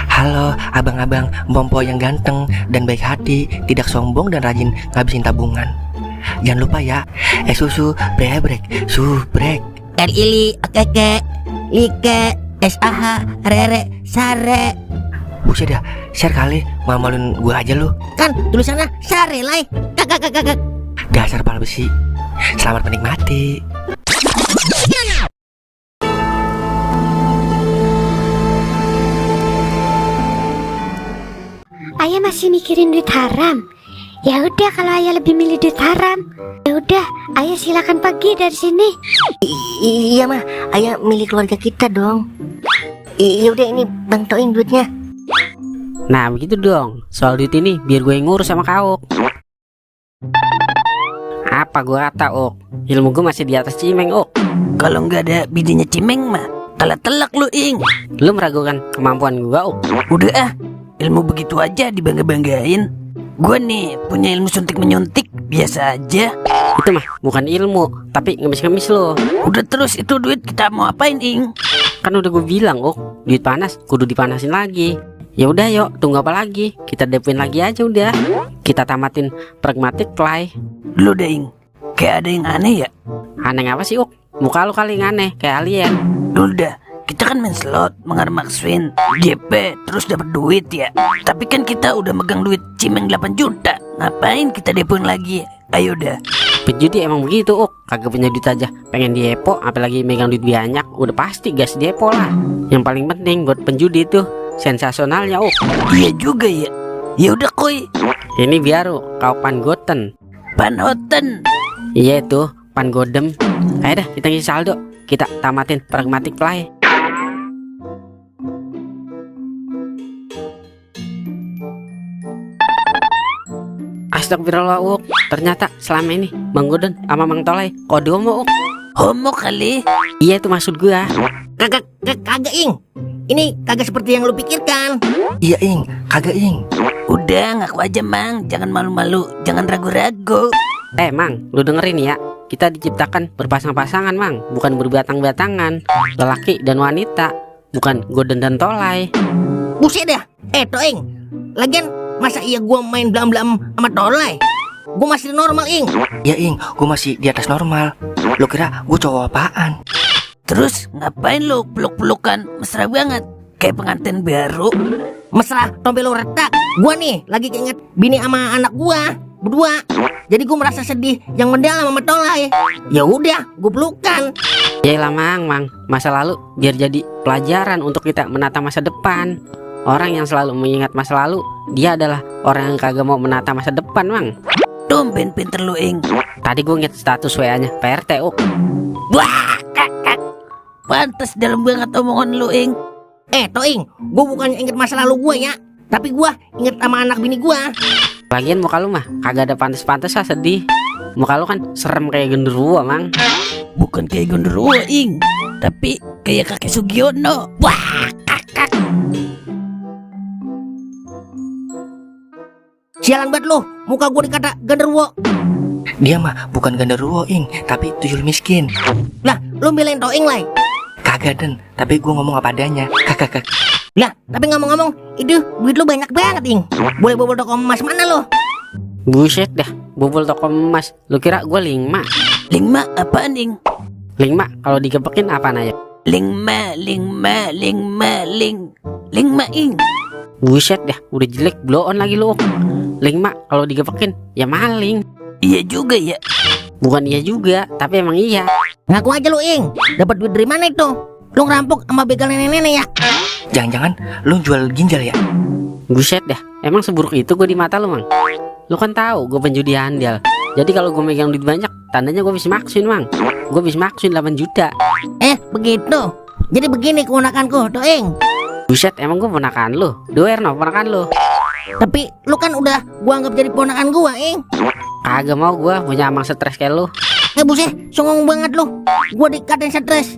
Halo abang-abang Bompo yang ganteng dan baik hati, tidak sombong dan rajin ngabisin tabungan. Jangan lupa ya, susu brebrek, subrek. Lili, keke, like, SAH, rere, sare. Buset dah, share kali, malu-maluin gua aja lu. Kan tulisannya sare lai. Kakak. Dasar pala besi. Selamat menikmati. Ayah masih mikirin duit haram. Ya udah, kalau ayah lebih milih duit haram, ya udah, ayah silakan pergi dari sini. Iya mah, ayah milik keluarga kita dong. Iya udah, ini Bang Toing duitnya. Nah begitu dong, soal duit ini biar gue yang ngurus sama kau. Apa gue kata Ok, ilmu gue masih di atas Cimeng Ok. Kalau nggak ada bidinya Cimeng mah kalah telak lu Ing. Lu meragukan kemampuan gue Ok. Udah ilmu begitu aja dibangga-banggain. Gue nih punya ilmu suntik menyuntik biasa aja. Itu mah bukan ilmu, tapi ngemis-ngemis lo. Udah terus itu duit kita mau apain Ing? Kan udah gue bilang Ok, duit panas kudu dipanasin lagi. Ya udah yuk, tunggu apa lagi? Kita depoin lagi aja udah. Kita tamatin pragmatic play. Lu deh Ing, kayak ada yang aneh ya? Aneh apa sih Ok? Muka lu kali yang aneh, kayak alien. Udah, kita kan main slot, mengar Maxwin, GP, terus dapat duit ya. Tapi kan kita udah megang duit Cimeng 8 juta. Ngapain kita depoin lagi? Ayo dah. Penjudi emang begitu Ok, kagak punya duit aja pengen diepo, apalagi megang duit banyak, udah pasti gas diepo lah. Yang paling penting buat penjudi itu sensasionalnya Ok. Iya juga ya. Ya udah koi. Ini biar kau pangoten. Panhoten. Iya itu pangodem. Ayo dah kita ngisi saldo, kita tamatin pragmatic play. Astagfirullah Ok, ternyata selama ini Bang Godon sama Mang Tolai kode homo Ok. Homo kali. Iya itu maksud gua. Kagak Ing. Ini kagak seperti yang lu pikirkan. Iya Ing, kagak Ing. Udah ngaku aja Mang, jangan malu-malu, jangan ragu-ragu. Mang, lu dengerin ya. Kita diciptakan berpasang-pasangan Mang, bukan berbatang-batangan. Lelaki dan wanita, bukan Godon dan Tolai. Buset dah. Toing. Lagian masa iya gua main blam-blam sama Tolai? Gua masih normal Ing. Ya Ing, gua masih di atas normal. Lu kira gua cowok apaan? Terus ngapain lu peluk-pelukan? Mesra banget, kayak pengantin baru. Mesra tompe lu retak. Gua nih lagi keinget bini sama anak gua berdua. Jadi gua merasa sedih yang mendalam sama Tolai. Ya udah, gua pelukan. Yaelah Mang, masa lalu biar jadi pelajaran untuk kita menata masa depan. Orang yang selalu mengingat masa lalu, dia adalah orang yang kagak mau menata masa depan Mang. Tumben pinter lu Ing. Tadi gue ngeliat status WA-nya PRT Ok. Wah, kakak. Pantes dalam banget omongan lu Ing. Toing, gua bukannya inget masa lalu gua ya, tapi gua inget sama anak bini gua. Lagian muka lu mah kagak ada pantes-pantes lah, sedih. Muka lu kan serem kayak genderuwo Mang. Bukan kayak genderuwo Ing, tapi kayak kakek Sugiono. Wah, kakak. Sialan banget lu, muka gua dikata genderuwo. Dia mah bukan genderuwo Ing, tapi tuyul miskin. Lah, lu belain Toing lai. Kagak Den, tapi gua ngomong apa adanya. Kakak. Lah, tapi ngomong-ngomong, itu duit lu banyak banget Ing. Boleh bobol toko emas mana lu? Buset dah, bobol toko emas. Lu kira gue lingma? Lingma apaan Ing? Lingma kalau digepekin apaan aja? Lingma Ing. Buset dah, udah jelek blow on lagi lu Ok. Lingma kalau digepekin ya maling. Iya juga ya. Bukan iya juga, tapi emang iya. Ngaku aja lu Ing, dapat duit dari mana itu? Lu ngerampok sama begal nenek-nenek ya? Jangan-jangan lu jual ginjal ya? Buset dah, emang seburuk itu gue di mata lu Mang? Lu kan tahu gue penjudi handal. Jadi kalau gue megang duit banyak, tandanya gue bisa maksin Mang. Gue bisa maksin 8 juta. Begitu. Jadi begini keponakanku, Toing. Buset, emang gue ponakan lu? Doer no ponakan lu. Tapi lu kan udah gua anggap jadi ponakan gua, Ing. Kagak mau gue punya amang stres kayak lu. Buset, songong banget lu. Gua dikatain stres.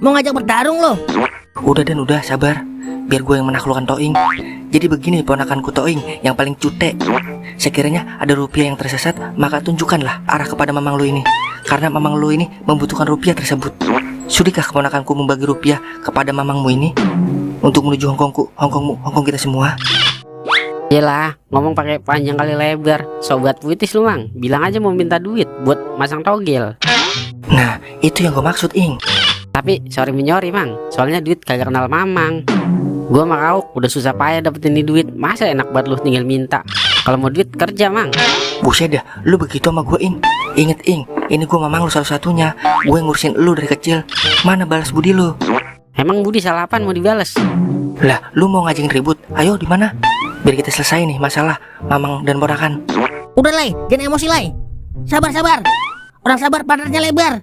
Mau ngajak bertarung lu. Udah Dan, udah sabar. Biar gue yang menaklukkan Toing. Jadi begini ponakanku Toing yang paling cute. Sekiranya ada rupiah yang tersesat, maka tunjukkanlah arah kepada mamang lu ini. Karena mamang lu ini membutuhkan rupiah tersebut. Sudikah keponakanku membagi rupiah kepada mamangmu ini? untuk menuju Hongkong kita semua. Yelah, ngomong pakai panjang kali lebar. Sobat puitis lu mang, bilang aja mau minta duit buat masang togel. Nah, itu yang gue maksud, Ing. Tapi sorry menyori mang, soalnya duit kagak kenal mamang. Gua mah kau udah susah payah dapetin ini duit, masa enak banget lu tinggal minta. Kalau mau duit kerja mang. Buset dah, lu begitu sama gue, Ing. Inget, Ing, ini gue mamang lu satu-satunya. Gue ngurusin lu dari kecil. Mana balas budi lu? Emang budi salah apaan mau dibales? Lah, lu mau ngajin ribut? Ayo, di mana? Biar kita selesai nih masalah mamang dan ponakan. Udah Lai, jangan emosi Lai. Sabar. Orang sabar padarnya lebar.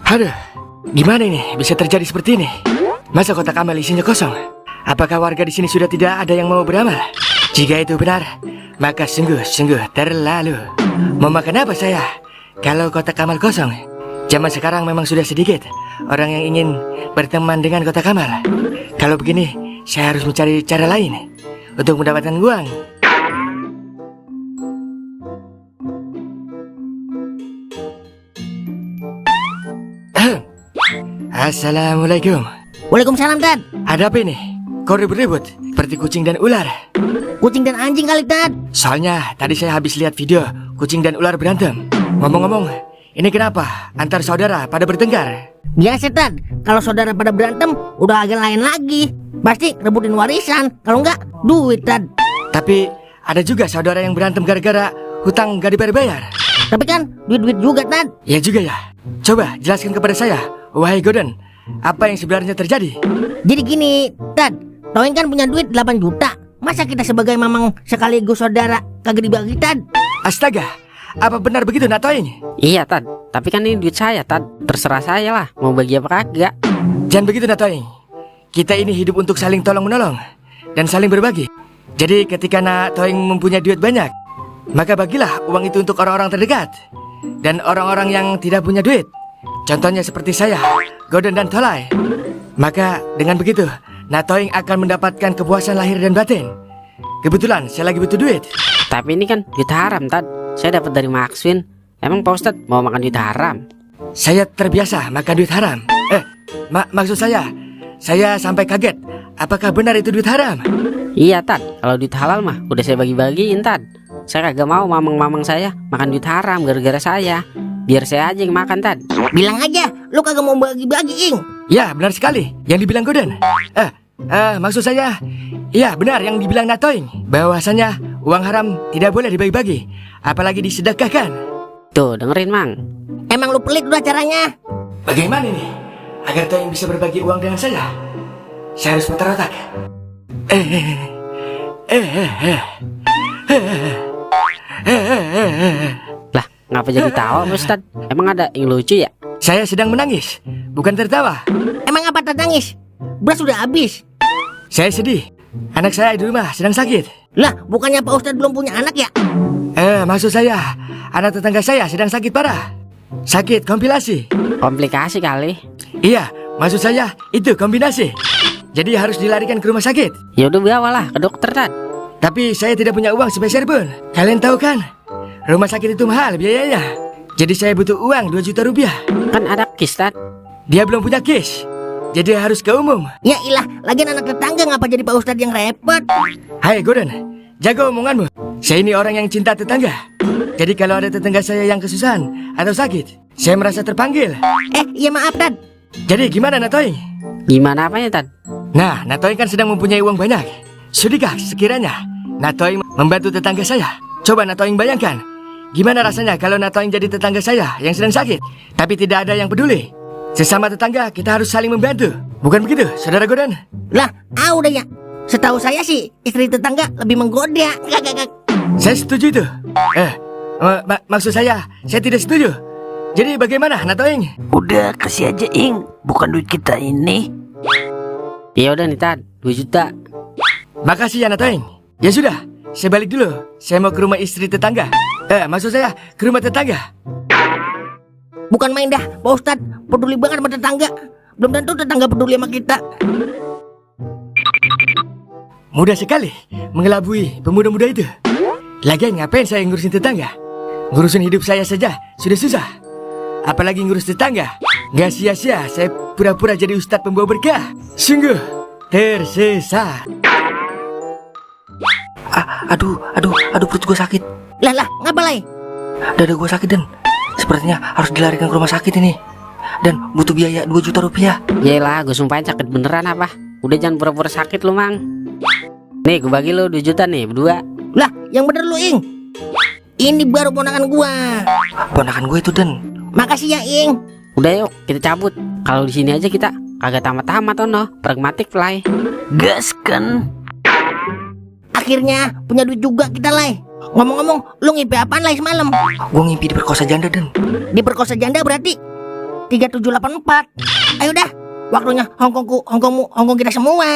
Aduh, gimana ini bisa terjadi seperti ini? Masa kotak amal isinya kosong? Apakah warga di sini sudah tidak ada yang mau beramal? Jika itu benar, maka sungguh terlalu. Mau makan apa saya? Kalau kotak amal kosong, zaman sekarang memang sudah sedikit orang yang ingin berteman dengan kotak amal. Kalau begini, saya harus mencari cara lain untuk mendapatkan uang. Assalamualaikum. Waalaikumsalam Tad. Ada apa ini? Kau ribut-ribut seperti kucing dan ular. Kucing dan anjing kali Tad. Soalnya tadi saya habis lihat video kucing dan ular berantem. Ngomong-ngomong, ini kenapa antar saudara pada bertengkar? Biasa Tad, kalau saudara pada berantem udah agak lain lagi. Pasti rebutin warisan, kalau enggak duit Tad. Tapi ada juga saudara yang berantem gara-gara hutang gak dibayar. Tapi kan duit-duit juga Tad. Ya juga ya. Coba jelaskan kepada saya, wahai Goden, apa yang sebenarnya terjadi? Jadi gini Tad, Toeng kan punya duit 8 juta. Masa kita sebagai mamang sekaligus saudara kagak dibagi Tad? Astaga, apa benar begitu Natoing? Iya Tad, tapi kan ini duit saya Tad. Terserah saya lah, mau bagi apa kagak. Jangan begitu Natoing. Kita ini hidup untuk saling tolong-menolong dan saling berbagi. Jadi ketika Natoing mempunyai duit banyak, maka bagilah uang itu untuk orang-orang terdekat dan orang-orang yang tidak punya duit. Contohnya seperti saya, Goden dan Tolai. Maka dengan begitu, Natoing akan mendapatkan kepuasan lahir dan batin. Kebetulan saya lagi butuh duit. Tapi ini kan duit haram Tad. Saya dapat dari Maxwin. Emang Pak Ustadz mau makan duit haram? Saya terbiasa makan duit haram. Maksud saya sampai kaget. Apakah benar itu duit haram? Iya Tad, kalau duit halal mah udah saya bagi-bagiin Tad. Saya kagak mau mamang-mamang saya makan duit haram gara-gara saya. Biar saya aja yang makan Tad. Bilang aja, lu kagak mau bagi-bagi Ing. Ya benar sekali yang dibilang Goden. Maksud saya, iya benar yang dibilang Natoing, bahwasanya uang haram tidak boleh dibagi-bagi, apalagi disedekahkan. Tuh dengerin Mang. Emang lu pelit udah caranya. Bagaimana ini agar Toing bisa berbagi uang dengan saya? Saya harus putar otak. Lah, ngapa jadi tawa Pak Ustadz? Emang ada yang lucu ya? Saya sedang menangis, bukan tertawa. Emang apa Tad nangis? Beras sudah habis. Saya sedih. Anak saya di rumah sedang sakit. Lah, bukannya Pak Ustadz belum punya anak ya? Maksud saya, anak tetangga saya sedang sakit parah. Sakit kompilasi. Komplikasi kali. Iya, maksud saya itu kombinasi. Jadi harus dilarikan ke rumah sakit. Ya udah bawalah ke dokter Tad. Tapi saya tidak punya uang sepeser pun. Kalian tahu kan, rumah sakit itu mahal biayanya. Jadi saya butuh uang 2 juta rupiah. Kan ada kis Tad. Dia belum punya kis, jadi harus ke umum. Ya ilah, lagian anak tetangga ngapa jadi Pak Ustadz yang repot? Hai Goden, jaga omonganmu. Saya ini orang yang cinta tetangga. Jadi kalau ada tetangga saya yang kesusahan atau sakit, saya merasa terpanggil. Iya maaf Tad. Jadi gimana Natoing? Gimana apanya Tad? Nah, Natoing kan sedang mempunyai uang banyak. Sudikah sekiranya Natoing membantu tetangga saya? Coba Natoing bayangkan, gimana rasanya kalau Natoing jadi tetangga saya yang sedang sakit, tapi tidak ada yang peduli. Sesama tetangga kita harus saling membantu. Bukan begitu, Saudara Goden? Lah, udah ya. Setahu saya sih istri tetangga lebih menggoda. Gak. Saya setuju itu. Maksud saya tidak setuju. Jadi bagaimana Natoing? Udah kasih aja Ing, bukan duit kita ini. Ya udah nih Tad, 2 juta. Makasih ya Natoing. Ya sudah, saya balik dulu. Saya mau ke rumah istri tetangga. Maksud saya ke rumah tetangga. Bukan main dah, Pak Ustadz peduli banget sama tetangga. Belum tentu tetangga peduli sama kita. Mudah sekali mengelabui pemuda-muda itu. Lagian ngapain saya ngurusin tetangga? Ngurusin hidup saya saja sudah susah, apalagi ngurus tetangga. Gak sia-sia saya pura-pura jadi ustadz pembawa berkah. Sungguh tersesat. Aduh perut gue sakit. Lah, ngapa lay? Dada gue sakit Den. Sepertinya harus dilarikan ke rumah sakit ini. Dan butuh biaya 2 juta rupiah. Yaelah, gue sumpahin sakit beneran apa? Udah jangan pura-pura sakit lu, Mang. Nih, gue bagi lu 2 juta nih, berdua. Lah, yang bener lu, Ing. Ini baru ponakan gua. Ponakan gue itu Den. Makasih ya, Ing. Udah yuk, kita cabut. Kalau di sini aja kita kagak tamat-tamat tono, pragmatik Lay. Gas kan? Akhirnya punya duit juga kita, Lay. Ngomong-ngomong, lu ngimpi apaan, Lay, semalam? Gue ngimpi diperkosa janda Den. Diperkosa janda berarti 3784. Ayo dah, waktunya Hongkong kita semua.